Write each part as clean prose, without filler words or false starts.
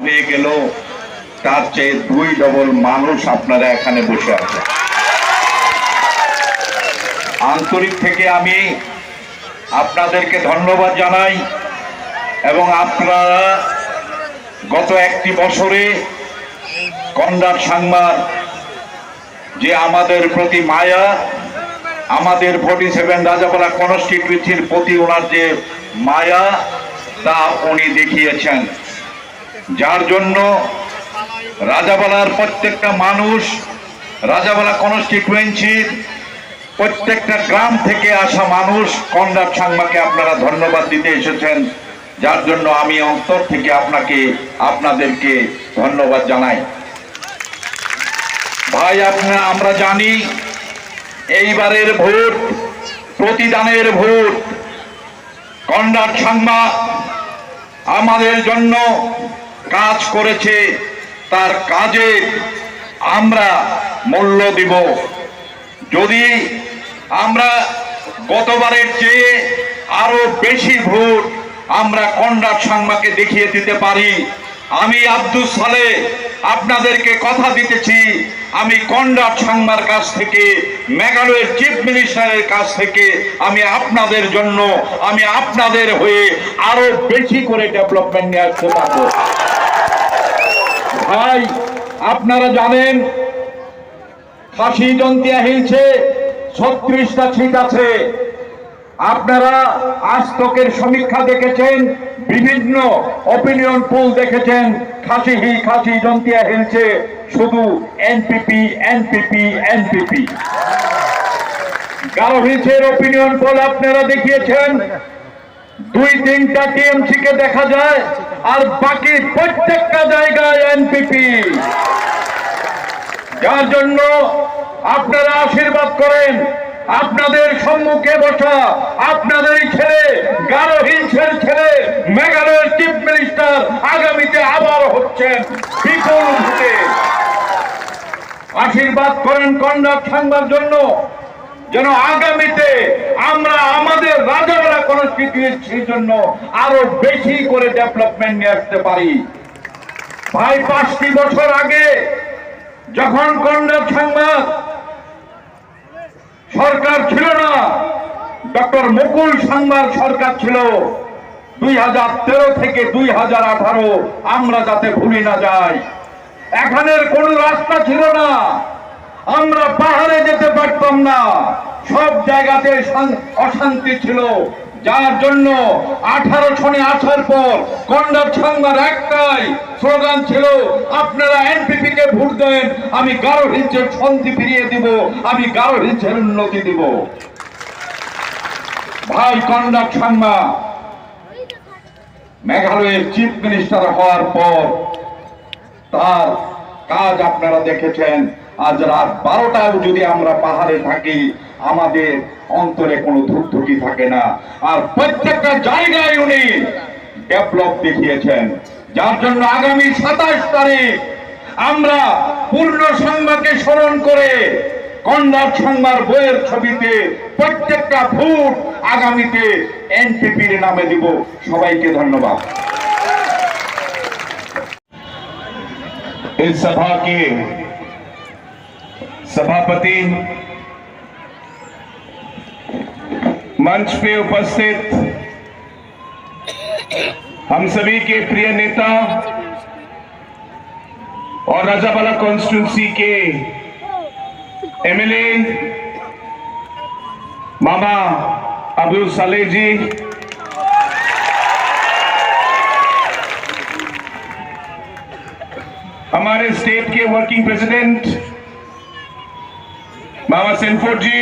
হয়ে গেল তার চেয়ে 2 ডবল মানুষ আপনারা এখানে বসে আছেন। আন্তরিক থেকে আমি আপনাদেরকে ধন্যবাদ জানাই এবং আপনারা গত একটি বছরে কনরাড সাংমার যে আমাদের প্রতি মায়া, আমাদের 47 রাজাপাড়া কনস্টিটিউয়েন্সির প্রতি ওনার যে মায়া তা উনি দেখিয়েছেন, যার জন্য রাজাপাড়ার প্রত্যেকটা মানুষ, রাজাপাড়া কনস্টিটিউয়েন্সির প্রত্যেকটা গ্রাম থেকে আসা মানুষ কনরাড সাংমাকে আপনারা ধন্যবাদ দিতে এসেছেন, যার জন্য আমি অন্তর থেকে আপনাদেরকে ধন্যবাদ জানাই। ভাই আমরা জানি এইবারের ভোট প্রতিদানের ভোট। কনরাড সাংমা আমাদের জন্য কাজ করেছে, তার কাজে আমরা মূল্য দিব। যদি আমরা গতবারের চেয়ে আরো বেশি ভোট আমরা কনরাড সাংমাকে দেখিয়ে দিতে পারি, আমি আব্দুল সালেহ আপনাদেরকে কথা দিতেছি, আমি কনরাড সাংমার কাছ থেকে, মেঘালয়ের চিফ মিনিস্টারের কাছ থেকে আমি আপনাদের জন্য, আমি আপনাদের হয়ে আরো বেশি করে ডেভেলপমেন্ট নিয়ে আসতে পারবো। ভাই আপনারা জানেন খাসি জন্তিয়া হিলসে 36টা সিট আছে। আপনারা আজতকের সমীক্ষা দেখেছেন, বিভিন্ন অপিনিয়ন পোল দেখেছেন, খাসি জন্তিয়া হিলসে শুধু এনপিপি এনপিপি এনপিপি। গারো হিলসের অপিনিয়ন পোল আপনারা দেখিয়েছেন 2-3টা টিএমসি কে দেখা যায়, আর বাকি প্রত্যেকটা জায়গায় এনপিপি। যার জন্য আপনারা আশীর্বাদ করেন, আপনাদের সম্মুখে বসা আপনাদের ছেলে, গারো হিলসের ছেলে, মেঘালয়ের চিফ মিনিস্টার আগামীতে আবার হচ্ছেন বিপুল ভোটে। আশীর্বাদ করেন কনরাড সাংমার জন্য, যেন আগামীতে আমরা আমাদের রাজাপাড়া কনস্টিটিউয়েন্সির জন্য আরো বেশি করে ডেভেলপমেন্ট নিয়ে আসতে পারি। ভাই 5টি বছর আগে যখন কনরাড সাংমার সরকার ছিল না, ডক্টর মুকুল সাংমার সরকার ছিল, 2013 থেকে 2018 আমরা যাতে ভুলি না যাই। এখানের কোন রাস্তা ছিল না, আমরা পাহাড়ে যেতে পারতাম না, সব জায়গাতে অশান্তি ছিল। যার জন্য 18 সনে আসার পর কনরাড সাংমার একটাই স্লোগান ছিল, আপনারা এনপিপি কে ভোট দেন, আমি গারো হিলসের শান্তি ফিরিয়ে দিব, আমি গারো হিলসের উন্নতি দিব। ভাই কনরাড সাংমা মেঘালয়ের চিফ মিনিস্টার হওয়ার পর তার কাজ আপনারা দেখেছেন। আজ রাত 12টায় যদি আমরা পাহাড়ে থাকি, আমাদের অন্তরে কোনো ধুকধুকি থাকে না, আর প্রত্যেকটা জায়গায় উনি ডেভেলপ দেখিয়েছেন। যার জন্য আগামী 27 তারিখ আমরা পূর্ণ সাংমাকে স্মরণ করে কনরাড সাংমার বইয়ের ছবিতে প্রত্যেকটা ভোট আগামীতে এনপিপির নামে দিব। সবাইকে ধন্যবাদ। इस सभा के सभापति, मंच पे उपस्थित हम सभी के प्रिय नेता और राजापाड़ा कॉन्स्टिट्यूंसी के एमएलए मामा अब्दुल सालेह जी, हमारे स्टेट के वर्किंग प्रेसिडेंट मामा सेनफोर्ड जी,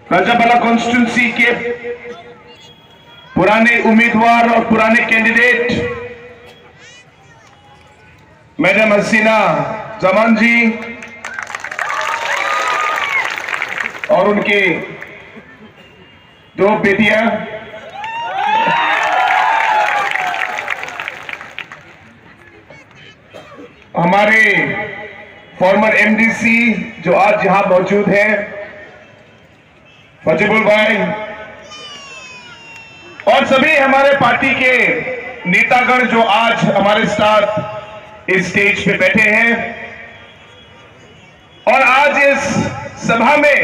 राजापाड़ा कॉन्स्टिट्यूंसी के पुराने उम्मीदवार और पुराने कैंडिडेट मैडम हसीना जमान जी और उनके 2 बेटियां, हमारे फॉर्मर एमडीसी जो आज यहां मौजूद हैं, फजीबुल भाई, और सभी हमारे पार्टी के नेतागण जो आज हमारे साथ इस स्टेज पे बैठे हैं और आज इस सभा में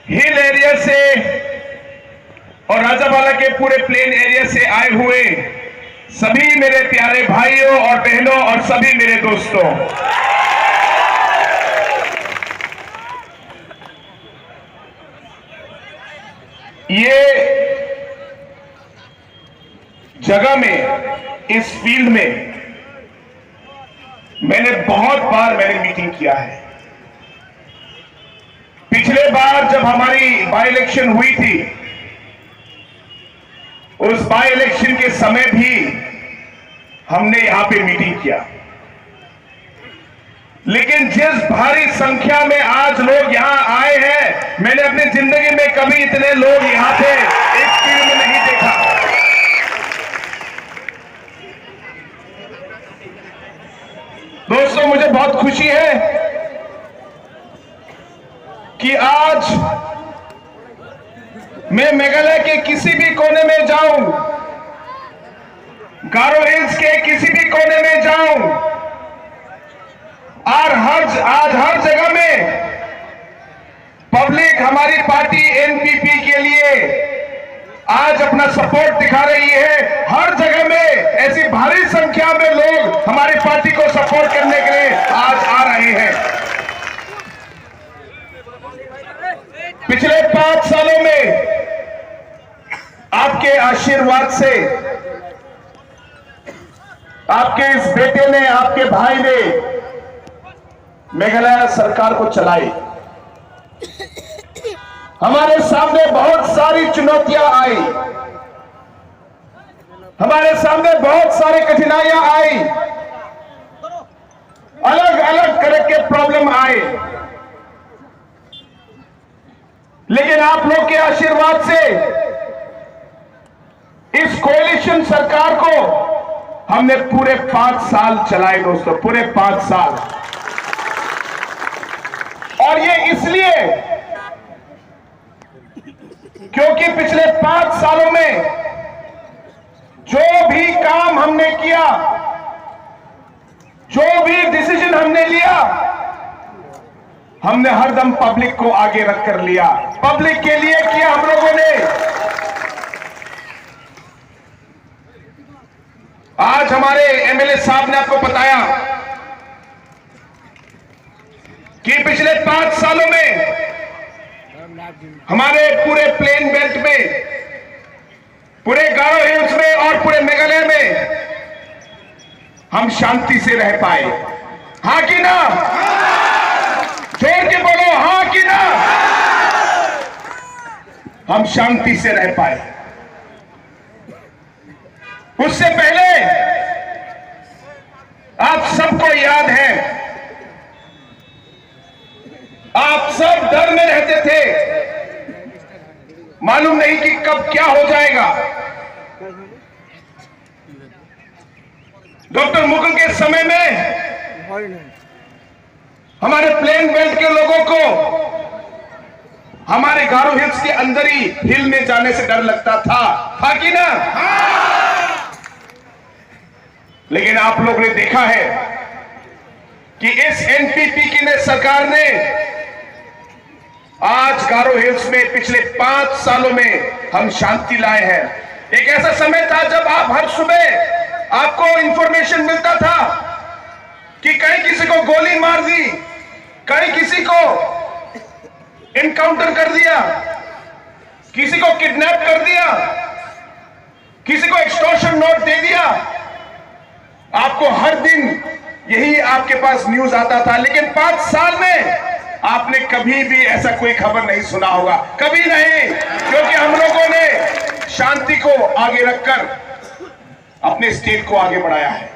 हिल एरिया से और राजावाला के पूरे प्लेन एरिया से आए हुए सभी मेरे प्यारे भाइयों और बहनों और सभी मेरे दोस्तों, ये जगह में, इस फील्ड में मैंने बहुत बार मीटिंग किया है। पिछले बार जब हमारी बाई इलेक्शन हुई थी, उस बाई इलेक्शन के समय भी हमने यहां पे मीटिंग किया, लेकिन जिस भारी संख्या में आज लोग यहां आए हैं, मैंने अपनी जिंदगी में कभी इतने लोग यहां पे एक फील्ड में नहीं देखा। दोस्तों, मुझे बहुत खुशी है कि आज मैं मेघालय के किसी भी कोने में जाऊं, गारो हिल्स के किसी भी कोने में जाऊं, और आज हर जगह में पब्लिक हमारी पार्टी एनपीपी के लिए आज अपना सपोर्ट दिखा रही है। हर जगह में ऐसी भारी संख्या में लोग हमारी पार्टी को सपोर्ट करने के लिए आज आ रहे हैं। पिछले 5 सालों में आपके आशीर्वाद से, आपके इस बेटे ने, आपके भाई ने मेघालय सरकार को चलाई। हमारे सामने बहुत सारी चुनौतियां आई, हमारे सामने बहुत सारी कठिनाइयां आई, अलग अलग तरह के प्रॉब्लम आए, लेकिन आप लोग के आशीर्वाद से इस कोएलिशन सरकार को हमने पूरे 5 साल चलाए दोस्तों, पूरे 5 साल। और ये इसलिए क्योंकि पिछले 5 सालों में जो भी काम हमने किया, जो भी डिसीजन हमने लिया, हमने हरदम पब्लिक को आगे रखकर लिया, पब्लिक के लिए किया हम लोगों ने। आज हमारे एमएलए साहब ने आपको बताया कि पिछले 5 सालों में हमारे पूरे प्लेन बेल्ट में, पूरे गारो हिल्स में और पूरे मेघालय में हम शांति से रह पाए। हाँ कि ना? जोर के बोलो, हाँ कि ना? हम शांति से रह पाए। उससे पहले आप सबको याद है, आप सब डर में रहते थे, मालूम नहीं कि कब क्या हो जाएगा। डॉक्टर मुकुल के समय में हमारे प्लेन बेल्ट के लोगों को हमारे गारो हिल्स के अंदर ही हिल में जाने से डर लगता था कि ना? लेकिन आप लोग ने देखा है कि इस एनपीपी की सरकार ने आज गारो हिल्स में पिछले 5 सालों में हम शांति लाए हैं। एक ऐसा समय था जब आप हर सुबह आपको इंफॉर्मेशन मिलता था कि कहीं किसी को गोली मार दी, कहीं किसी को इनकाउंटर कर दिया, किसी को किडनैप कर दिया, किसी को एक्सटॉर्शन नोट दे दिया। आपको हर दिन यही आपके पास न्यूज आता था, लेकिन 5 साल में आपने कभी भी ऐसा कोई खबर नहीं सुना होगा, कभी नहीं, क्योंकि हम लोगों ने शांति को आगे रखकर अपने स्टेट को आगे बढ़ाया है।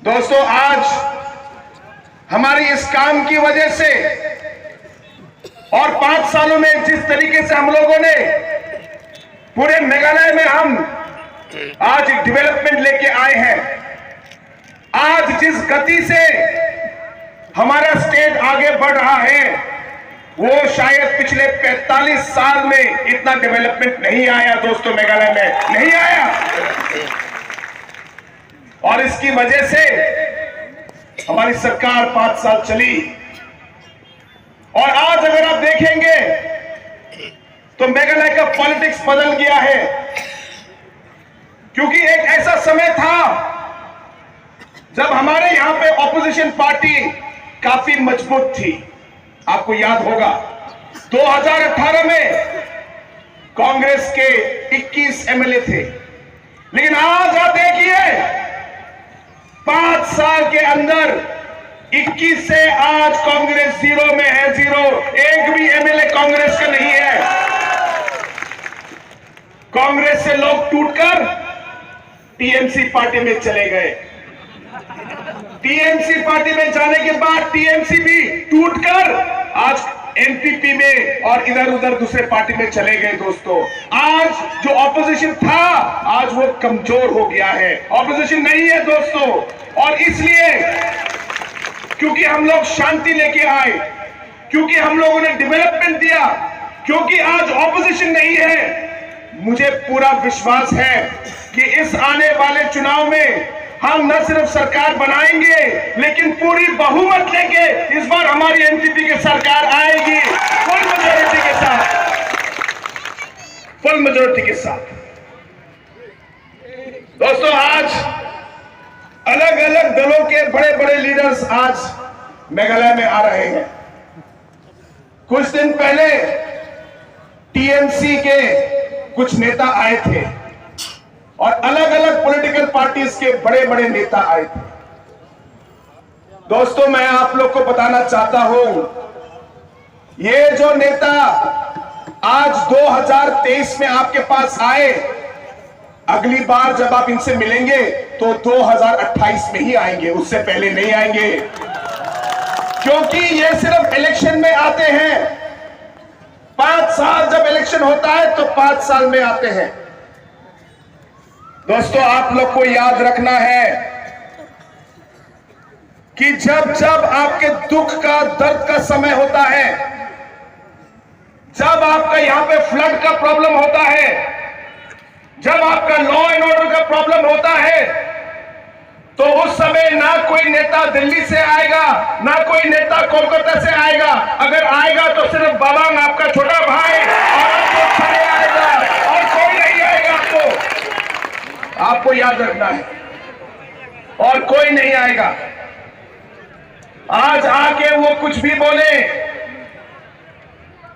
दोस्तों, आज हमारी इस काम की वजह से और 5 सालों में जिस तरीके से हम लोगों ने पूरे मेघालय में हम आज एक डेवलपमेंट लेके आए हैं, जिस गति से हमारा स्टेट आगे बढ़ रहा है वो शायद पिछले 45 साल में इतना डेवलपमेंट नहीं आया दोस्तों, मेघालय में नहीं आया। और इसकी वजह से हमारी सरकार 5 साल चली। और आज अगर आप देखेंगे तो मेघालय का पॉलिटिक्स बदल गया है, क्योंकि एक ऐसा समय था जब हमारे यहां पे ऑपोजिशन पार्टी काफी मजबूत थी। आपको याद होगा 2018 में कांग्रेस के 21 एमएलए थे, लेकिन आज आप देखिए 5 साल के अंदर 21 से आज कांग्रेस जीरो में है, जीरो। एक भी एमएलए कांग्रेस का नहीं है। कांग्रेस से लोग टूटकर टीएमसी पार्टी में चले गए। टीएमसी पार्टी में जाने के बाद टीएमसी भी टूटकर आज एनपीपी में और इधर उधर दूसरे पार्टी में चले गए दोस्तों। आज जो ऑपोजिशन था आज वो कमजोर हो गया है, ऑपोजिशन नहीं है दोस्तों। और इसलिए क्योंकि हम लोग शांति लेके आए, क्योंकि हम लोगों ने डेवलपमेंट दिया, क्योंकि आज ऑपोजिशन नहीं है, मुझे पूरा विश्वास है कि इस आने वाले चुनाव में हम न सिर्फ सरकार बनाएंगे लेकिन पूरी बहुमत लेके इस बार हमारी एनपीपी की सरकार आएगी, फुल मेजॉरिटी के साथ, फुल मेजॉरिटी के साथ। दोस्तों आज अलग अलग दलों के बड़े बड़े लीडर्स आज मेघालय में आ रहे हैं। कुछ दिन पहले टीएमसी के कुछ नेता आए थे और अलग अलग पॉलिटिकल पार्टीज के बड़े बड़े नेता आए थे। दोस्तों मैं आप लोग को बताना चाहता हूं, ये जो नेता आज 2023 में आपके पास आए, अगली बार जब आप इनसे मिलेंगे तो 2028 में ही आएंगे, उससे पहले नहीं आएंगे। क्योंकि ये सिर्फ इलेक्शन में आते हैं। 5 साल जब इलेक्शन होता है तो 5 साल में आते हैं। दोस्तों आप लोग को याद रखना है कि जब जब आपके दुख का, दर्द का समय होता है, जब आपका यहां पे फ्लड का प्रॉब्लम होता है, जब आपका लॉ एंड ऑर्डर का प्रॉब्लम होता है, तो उस समय ना कोई नेता दिल्ली से आएगा, ना कोई नेता कोलकाता से आएगा। अगर आएगा तो सिर्फ बाबांग आपका छोटा भाई और आपको चले आएगा, और कोई नहीं आएगा। आपको याद रखना है, और कोई नहीं आएगा। आज आके वो कुछ भी बोले,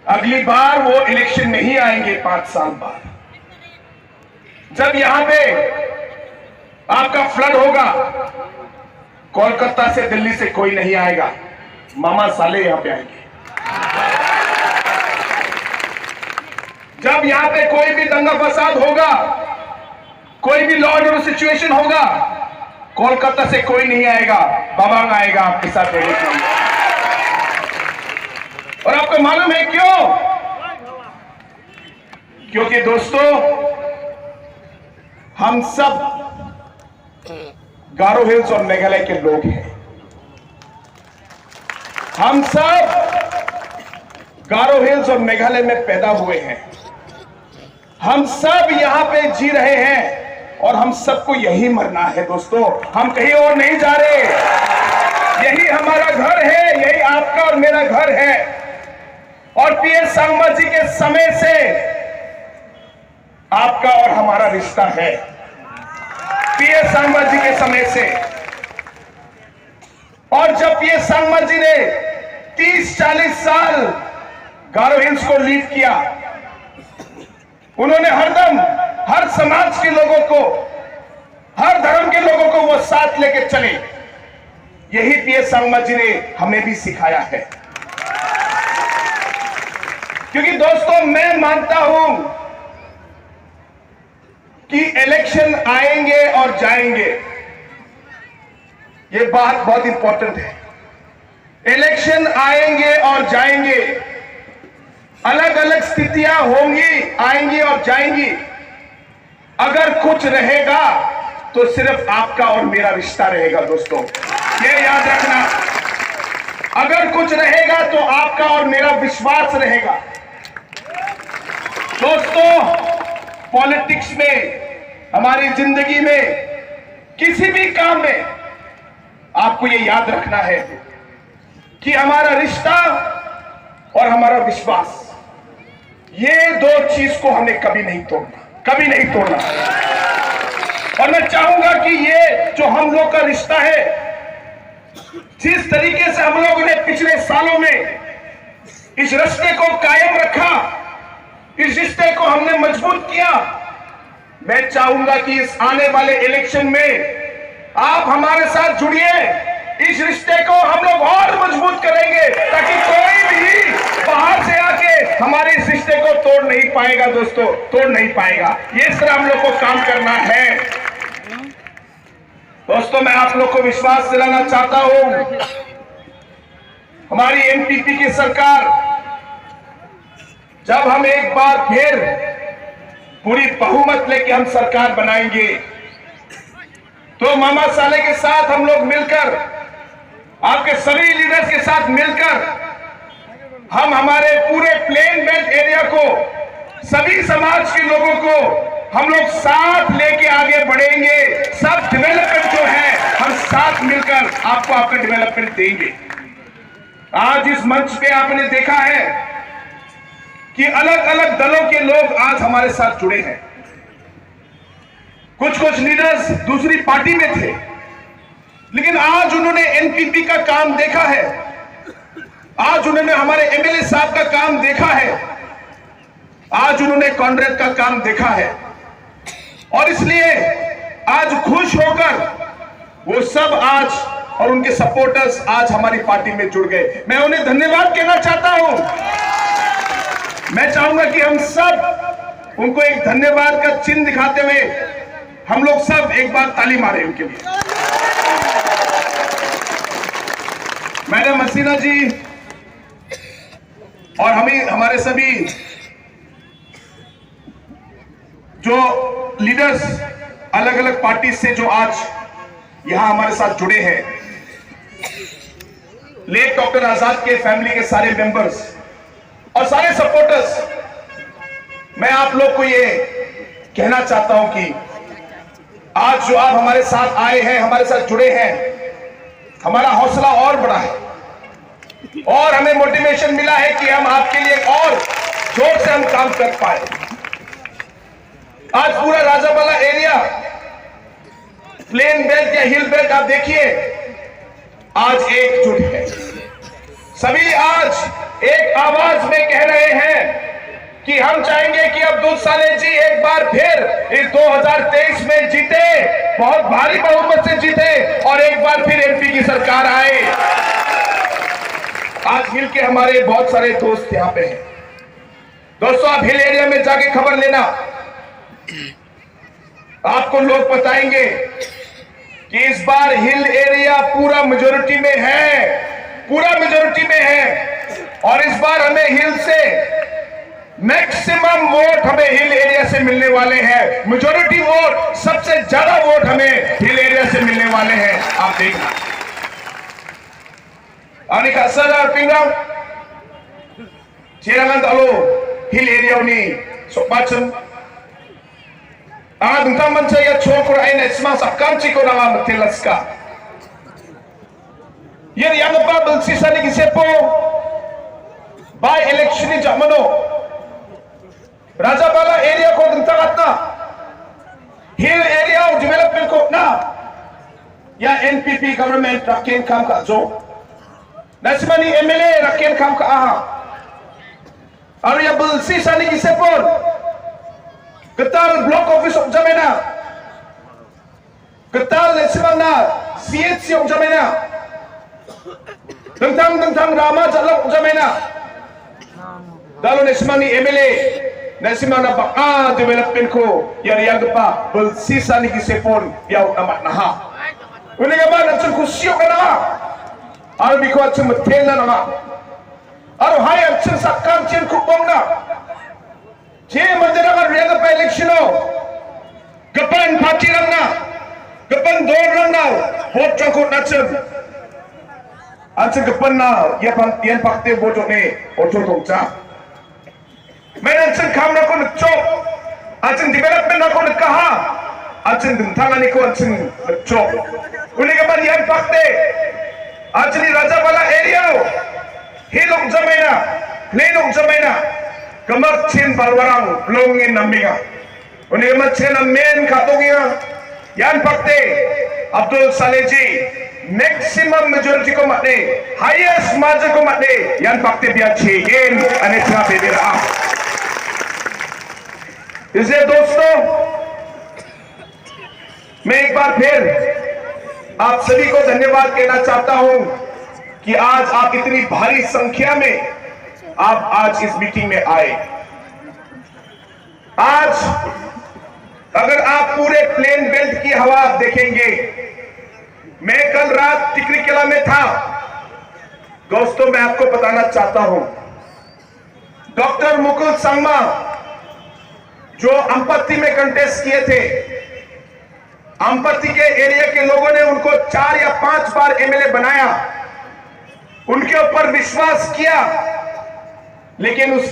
अगली बार वो इलेक्शन नहीं आएंगे 5 साल बाद। जब यहां पे आपका फ्लड होगा, कोलकाता से, दिल्ली से कोई नहीं आएगा, मामा साले यहां पे आएंगे। जब यहां पे कोई भी दंगा फसाद होगा, कोई भी लॉ एंड ऑर्डर सिचुएशन होगा, कोलकाता से कोई नहीं आएगा, बाबांग आएगा आपके साथ रहने के लिए। और आपको मालूम है क्यों? क्योंकि दोस्तों हम सब गारो हिल्स और मेघालय के लोग हैं। हम सब गारो हिल्स और मेघालय में पैदा हुए हैं। हम सब यहां पे जी रहे हैं और हम सबको यही मरना है दोस्तों। हम कहीं और नहीं जा रहे। यही हमारा घर है, यही आपका और मेरा घर है। और पीएस सांगमा जी के समय से आपका और हमारा रिश्ता है, पीएस सांगमा जी के समय से। और जब पीएस सांगमा जी ने 30-40 साल गारो हिल्स को लीड किया, उन्होंने हरदम हर समाज के लोगों को, हर धर्म के लोगों को वो साथ लेके चले। यही पीएस सांगमा जी ने हमें भी सिखाया है। क्योंकि दोस्तों मैं मानता हूं कि इलेक्शन आएंगे और जाएंगे, ये बात बहुत इंपॉर्टेंट है। इलेक्शन आएंगे और जाएंगे, अलग अलग स्थितियां होंगी, आएंगी और जाएंगी। अगर कुछ रहेगा तो सिर्फ आपका और मेरा रिश्ता रहेगा दोस्तों। ये याद रखना। अगर कुछ रहेगा तो आपका और मेरा विश्वास रहेगा। दोस्तों, पॉलिटिक्स में, हमारी जिंदगी में, किसी भी काम में आपको ये याद रखना है कि हमारा रिश्ता और हमारा विश्वास, ये दो चीज को हमें कभी नहीं तोड़ना, कभी नहीं तोड़ना। और मैं चाहूंगा कि ये जो हम लोग का रिश्ता है, जिस तरीके से हम लोगों ने पिछले सालों में इस रिश्ते को कायम रखा, इस रिश्ते को हमने मजबूत किया, मैं चाहूंगा कि इस आने वाले इलेक्शन में आप हमारे साथ जुड़िए। इस रिश्ते को हम लोग और मजबूत करेंगे ताकि कोई भी बाहर से आके हमारे इस रिश्ते को तोड़ नहीं पाएगा। दोस्तों, तोड़ नहीं पाएगा। ये इस तरह हम लोग को काम करना है। दोस्तों, मैं आप लोग को विश्वास दिलाना चाहता हूं, हमारी एनपीपी की सरकार, जब हम एक बार फिर पूरी बहुमत लेके हम सरकार बनाएंगे, तो मामा साले के साथ हम लोग मिलकर, आपके सभी लीडर्स के साथ मिलकर, हम हमारे पूरे प्लेन बेल्ट एरिया को, सभी समाज के लोगों को हम लोग साथ लेके आगे बढ़ेंगे। सब डेवलपमेंट जो है हम साथ मिलकर आपको आपका डेवलपमेंट देंगे। आज इस मंच पे आपने देखा है कि अलग अलग दलों के लोग आज हमारे साथ जुड़े हैं। कुछ कुछ लीडर्स दूसरी पार्टी में थे, लेकिन आज उन्होंने एनपीपी का काम देखा है, आज उन्होंने हमारे एमएलए साहब का काम देखा है, आज उन्होंने कांग्रेस का काम देखा है, और इसलिए आज खुश होकर वो सब आज और उनके सपोर्टर्स आज हमारी पार्टी में जुड़ गए। मैं उन्हें धन्यवाद कहना चाहता हूं। मैं चाहूंगा कि हम सब उनको एक धन्यवाद का चिन्ह दिखाते हुए हम लोग सब एक बार ताली मारे उनके लिए। मैडम हसीना जी और हमारे सभी जो लीडर्स अलग अलग पार्टी से जो आज यहां हमारे साथ जुड़े हैं, लेट डॉक्टर आजाद के फैमिली के सारे मेंबर्स और सारे सपोर्टर्स, मैं आप लोग को ये कहना चाहता हूं कि आज जो आप हमारे साथ आए हैं, हमारे साथ जुड़े हैं, हमारा हौसला और बढ़ा है और हमें मोटिवेशन मिला है कि हम आपके लिए और जोर से हम काम कर पाए। आज पूरा राजापाला एरिया, प्लेन बेल्ट या हिल बेल्ट, आप देखिए आज एकजुट है। सभी आज एक आवाज में कह रहे हैं कि हम चाहेंगे कि अब्दुल सालेह जी एक बार फिर इस 2023 में जीते, बहुत भारी बहुमत से जीते और एक बार फिर एमपी की सरकार आए। आज हिल के हमारे बहुत सारे दोस्त यहां पे हैं। दोस्तों, आप हिल एरिया में जाके खबर लेना, आपको लोग बताएंगे कि इस बार हिल एरिया पूरा मेजोरिटी में है, पूरा मेजोरिटी में है। और इस बार हमें हिल से मैक्सिमम वोट हमें हिल एरिया से मिलने वाले हैं। मेजोरिटी वोट, सबसे ज्यादा वोट हमें हिल एरिया से मिलने वाले हैं। आप देखना Anika sadar pinggam Cirangan talo hill area ni sok macam tentang mencaya chokur aina semasa kamci ko nama matilaska yer yang apa bersisa ni kisepo by election ni jamano Rajapala area ko tentang atna hill area development ko na ya NPP government rakin kam ka jo Nasimani MLA rakyat kam ka aha. Aru ya belsi sani kisepon. Ketal block office of Jamena. Ketal nasimana CHC of Jamena. Tentang Rama Jalak Jamena. Dalu nasimani MLA nasimana baka development ko yang pa belsi sani kisepon ya amat naha. Uni ka ba natsun kusyo ka na? Aru biko atsun metel na nama. Aru hai atsun sakam cien kupong na. Cie mandira ka riyaga pa election o. Gapan pachi lang na. Gapan door lang na. Vote changkot natsun. Ancen kepenal yan pakte bojone ojo tongca. Main ancen kam na ko nagchop. Ancen development na ko nagkaha. Ancen dentangan ni ko ancen nagchop. Uli ka ba yan pakte? Ancen ni Raja Bala area. Hilong jamaina, lenong jamaina. Kamar chin balwarang longin naminga. Uli ka ba chin amen katongya. Yan pakte Abdul Saleji. Maximum majority को मतने, highest margin को मतने, यान पक्ते बिया चेगेन अनेच्छा baby रहा। इसलिए दोस्तों, मैं एक बार फिर आप सभी को धन्यवाद कहना चाहता हूं कि आज आप इतनी भारी संख्या में आप आज इस मीटिंग में आए। आज अगर आप पूरे प्लेन बेल्ट की हवा आप देखेंगे, मैं कल रात टिकरी किला में था। दोस्तों, मैं आपको बताना चाहता हूं, डॉक्टर मुकुल संगमा जो अंपत्ति में कंटेस्ट किए थे, अंपत्ति के एरिया के लोगों ने उनको 4 या 5 बार एमएलए बनाया, उनके ऊपर विश्वास किया, लेकिन उस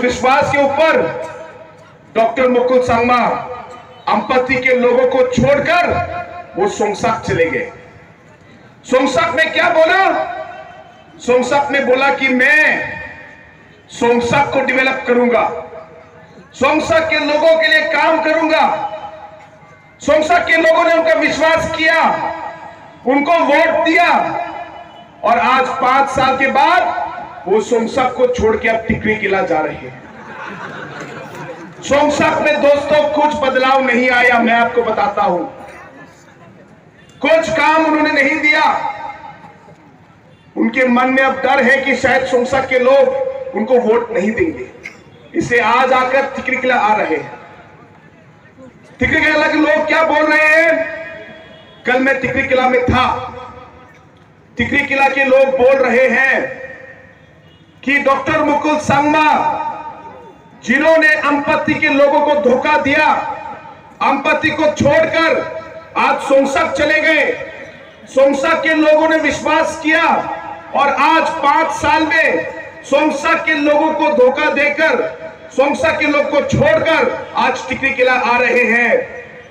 विश्वास के ऊपर डॉक्टर मुकुल संगमा अंपत्ति के लोगों को छोड़कर वो सोंगसाक चले गए। सोंगसाक में क्या बोला? सोंगसाक ने बोला कि मैं सोंगसाक को डेवलप करूंगा, सोंगसाक के लोगों के लिए काम करूंगा। सोंगसाक के लोगों ने उनका विश्वास किया, उनको वोट दिया, और आज 5 साल के बाद वो सोंगसाक को छोड़ के अब टिकरी किला जा रहे हैं। सोंगसाक में दोस्तों कुछ बदलाव नहीं आया, मैं आपको बताता हूं। कुछ काम उन्होंने नहीं दिया। उनके मन में अब डर है कि शायद सोंगसाक के लोग उनको वोट नहीं देंगे, इससे आज आकर टिकरी किला आ रहे हैं। टिकरी किला के लोग क्या बोल रहे हैं? कल मैं टिकरी किला में था। टिकरी किला के लोग बोल रहे हैं कि डॉक्टर मुकुल संगमा जिन्होंने अंपत्ति के लोगों को धोखा दिया, अंपत्ति को छोड़कर आज सोंगसाक चले गए। सोंगसाक के लोगों ने विश्वास किया, और आज 5 साल में सोंगसाक के लोगों को धोखा देकर, सोंगसाक के लोग को छोड़कर आज टिकरी किला आ रहे हैं।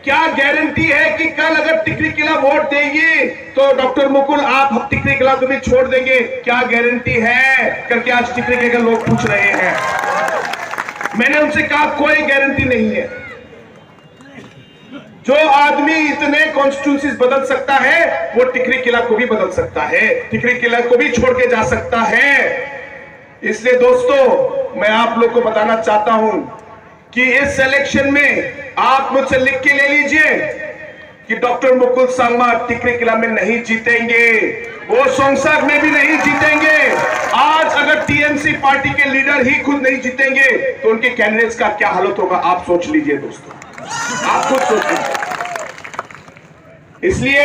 क्या गारंटी है कि कल अगर टिकरी किला वोट देगी तो डॉक्टर मुकुल आप टिकरी किला को भी छोड़ देंगे? क्या गारंटी है करके आज टिकरी किला के लोग पूछ रहे हैं। मैंने उनसे कहा कोई गारंटी नहीं है। जो आदमी इतने कॉन्स्टिट्यूंसीज बदल सकता है, वो टिकरी किला को भी बदल सकता है, टिकरी किला को भी छोड़ के जा सकता है। इसलिए दोस्तों, मैं आप लोग को बताना चाहता हूं कि इस इलेक्शन में आप मुझसे लिख के ले लीजिए कि डॉक्टर मुकुल संगमा टिकरी किला में नहीं जीतेंगे, वो सोंगसाक में भी नहीं जीतेंगे। आज अगर टीएमसी पार्टी के लीडर ही खुद नहीं जीतेंगे तो उनके कैंडिडेट्स का क्या हालत होगा, आप सोच लीजिए दोस्तों, आप खुद सोच लीजिए। इसलिए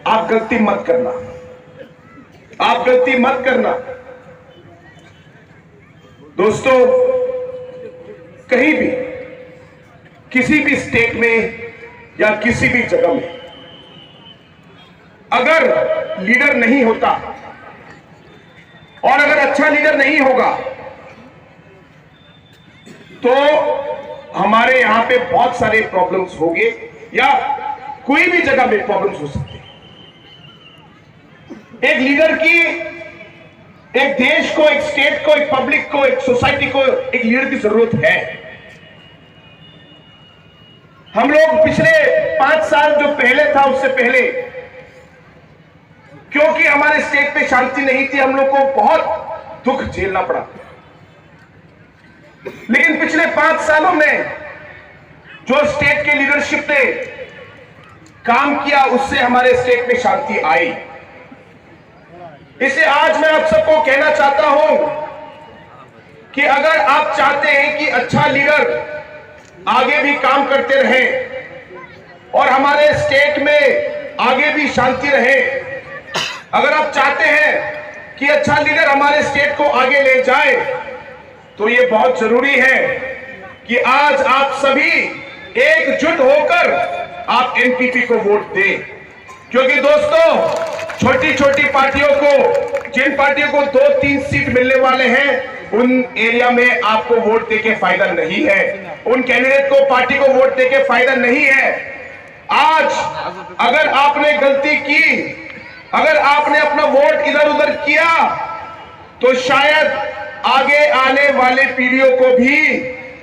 आप गलती मत करना, आप गलती मत करना दोस्तों। कहीं भी, किसी भी स्टेट में या किसी भी जगह में अगर लीडर नहीं होता और अगर अच्छा लीडर नहीं होगा तो हमारे यहां पे बहुत सारे प्रॉब्लम्स होंगे, या कोई भी जगह में प्रॉब्लम्स हो सकते हैं। एक लीडर की, एक देश को, एक स्टेट को, एक पब्लिक को, एक सोसाइटी को एक लीडर की जरूरत है। हम लोग पिछले 5 साल जो पहले था, उससे पहले क्योंकि हमारे स्टेट पे शांति नहीं थी, हम लोग को बहुत दुख झेलना पड़ा। लेकिन पिछले 5 सालों में जो स्टेट के लीडरशिप ने काम किया, उससे हमारे स्टेट में शांति आई। इसे आज मैं आप सबको कहना चाहता हूं कि अगर आप चाहते हैं कि अच्छा लीडर आगे भी काम करते रहे और हमारे स्टेट में आगे भी शांति रहे, अगर आप चाहते हैं कि अच्छा लीडर हमारे स्टेट को आगे ले जाए, तो ये बहुत जरूरी है कि आज आप सभी एकजुट होकर आप एनपीपी को वोट दें। क्योंकि दोस्तों छोटी छोटी पार्टियों को, जिन पार्टियों को 2-3 सीट मिलने वाले हैं, उन एरिया में आपको वोट देके फायदा नहीं है, उन कैंडिडेट को, पार्टी को वोट देके फायदा नहीं है। आज अगर आपने गलती की, अगर आपने अपना वोट इधर उधर किया, तो शायद आगे आने वाले पीढ़ियों को भी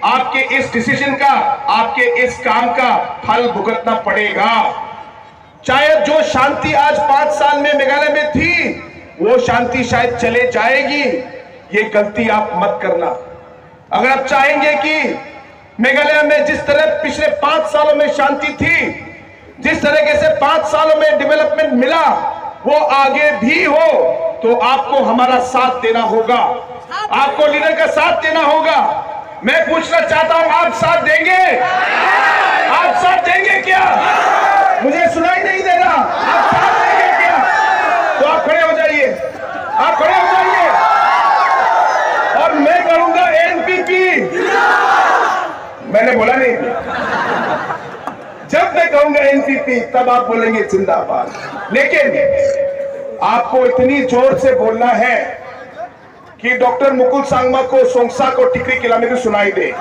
आपके इस डिसीजन का, आपके इस काम का फल भुगतना पड़ेगा। चाहे जो शांति आज 5 साल में मेघालय में थी, वो शांति शायद चले जाएगी। ये गलती आप मत करना। अगर आप चाहेंगे कि मेघालय में जिस तरह पिछले 5 सालों में शांति थी, जिस तरीके से 5 सालों में डेवलपमेंट मिला, वो आगे भी हो, तो आपको हमारा साथ देना होगा, आपको लीडर का साथ देना होगा। मैं पूछना चाहता हूं, आप साथ देंगे? आप साथ देंगे क्या? मुझे सुनाई नहीं दे रहा। आप साथ देंगे क्या? तो आप खड़े हो जाइए, आप खड़े हो जाइए और मैं करूंगा एनपीपी। मैंने बोला नहीं, जब मैं कहूंगा एनपीपी तब आप बोलेंगे जिंदाबाद। लेकिन आपको इतनी जोर से बोलना है कि डॉक्टर मुकुल सांगमा को, सोंगसा को टिकरी खिलाने की सुनाई दे,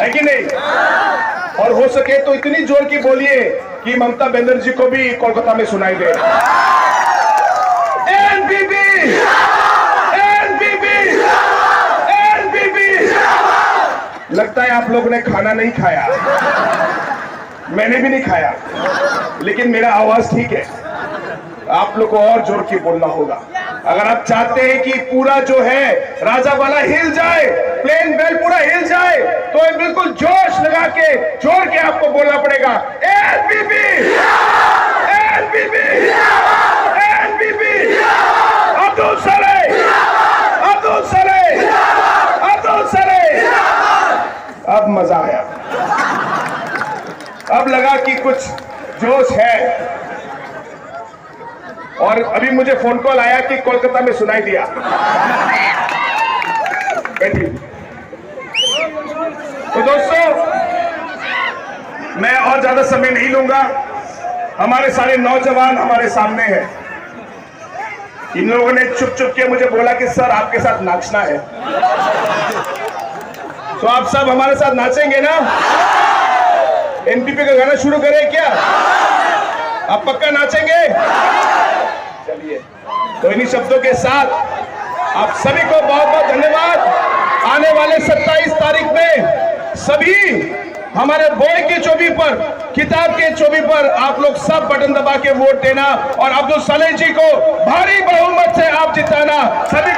है कि नहीं? और हो सके तो इतनी जोर की बोलिए कि ममता बनर्जी को भी कोलकाता में सुनाई दे। NPP, NPP, NPP. लगता है आप लोगों ने खाना नहीं खाया, मैंने भी नहीं खाया, लेकिन मेरा आवाज ठीक है। आप लोग को और जोर की बोलना होगा। अगर आप चाहते हैं कि पूरा जो है राजावाला हिल जाए, प्लेन बेल्ट पूरा हिल जाए, तो बिल्कुल जोश लगा के, जोर के आपको बोलना पड़ेगा, NPP, NPP, NPP, Abdul Saleh, Abdul Saleh, Abdul Saleh. अब मजा आया, अब लगा कि कुछ जोश है। और अभी मुझे फोन कॉल आया कि कोलकाता में सुनाई दिया। बैठिए। तो दोस्तों, मैं और ज्यादा समय नहीं लूंगा। हमारे सारे नौजवान हमारे सामने हैं। इन लोगों ने चुप चुप के मुझे बोला कि सर आपके साथ नाचना है, तो आप सब हमारे साथ नाचेंगे ना? एनपीपी का गाना शुरू करें क्या? आप पक्का नाचेंगे? चलिए, तो इन्हीं शब्दों के साथ आप सभी को बहुत बहुत धन्यवाद। आने वाले 27 तारीख में सभी हमारे बोर्ड के चौबी पर, किताब के चौबी पर आप लोग सब बटन दबा के वोट देना और अब्दुल सलेह जी को भारी बहुमत से आप जिताना। सभी